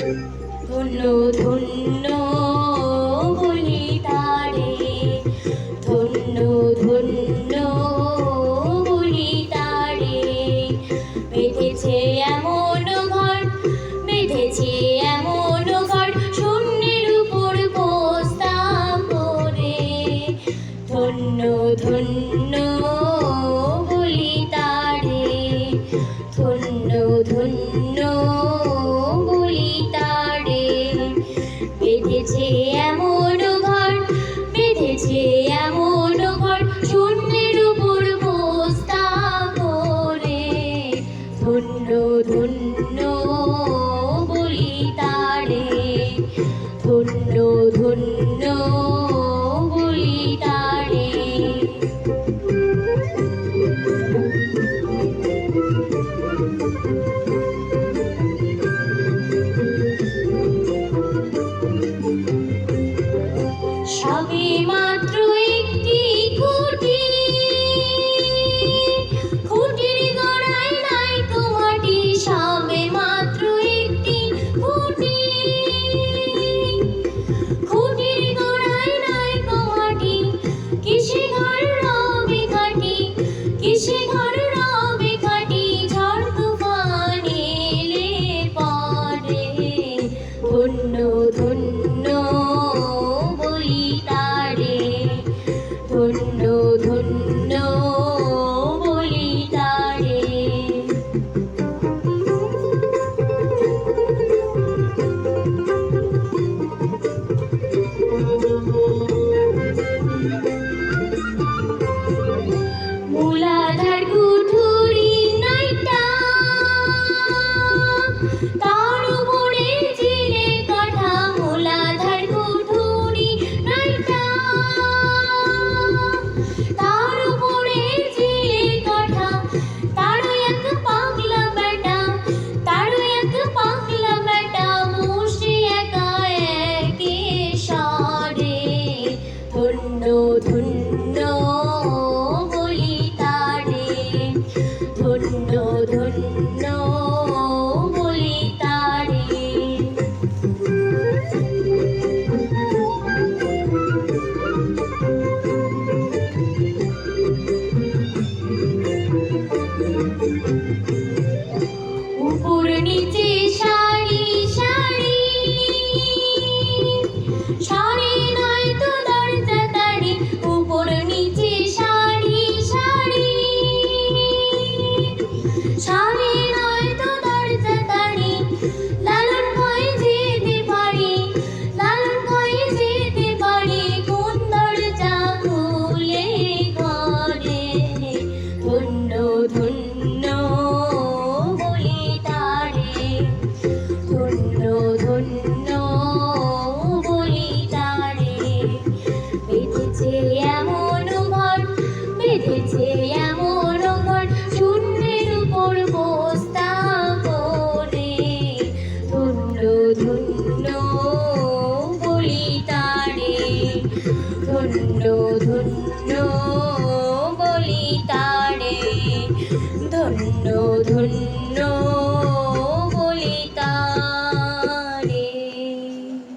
ধন্য ধন্য বলি তারে, ধন্য ধন্য বলি তারে। বেঁধেছে এমন ঘর, বেঁধেছে এমন ঘর, শূন্যের উপর বস্তা করে। ধন্য ধন্য বলি তারে, ধন্য ধন্য বলি তারে। বেঁধেছে এমন ঘর, বেঁধেছে এমন ঘর, শূন্যের উপর বস্তা করে। ধন্য ধন্য বলি তারে, ধন্য ধন্য বলি তারে। সবে মাত্র একটি খুঁটি, খুঁটির গোড়ায় নাই তো মাটি। সবে মাত্র একটি খুঁটি, খুঁটির গোড়ায় নাই তো মাটি। কিসে ঘর রবে খাটি, কিসে ঘর রবে খাটি, ঝড় তুফান এলে পরে। ধন্য ধন্য বলি তারে, ধন্য ধন্য বলি তারে। মূলাধার কুঠুরি নাইটা, তার উপরে চিড়ে কাঠা। মূলাধার কুঠুরি নাইটা, তার উপরে চিড়ে কাঠা। তারও এক পাগলা বেটা, তারও এক পাগলা বেটা, বসে একা একে সারে। ধন্য ধন্য বলি তারে, ধন্য ধন্য বলি তারে। উপর নিচে সারি সারি, সারি নয় তো দরজা তারি। উপর নিচে সারি সারি, সারি নয় তো দরজা তারি। লালন ভয়ে যেতে পারি, লালন ভয়ে যেতে পারি, কোন দরজা খুলে ঘরে। ধন্য ধন্য বলি তারে, ধন্য ধন্য বলি তারে। বেঁধেছে এমন ঘর, বেঁধেছে এমন ঘর, শূন্যের উপর বস্তা করে। ধন্য ধন্য বলি তারে, ধন্য ধন্য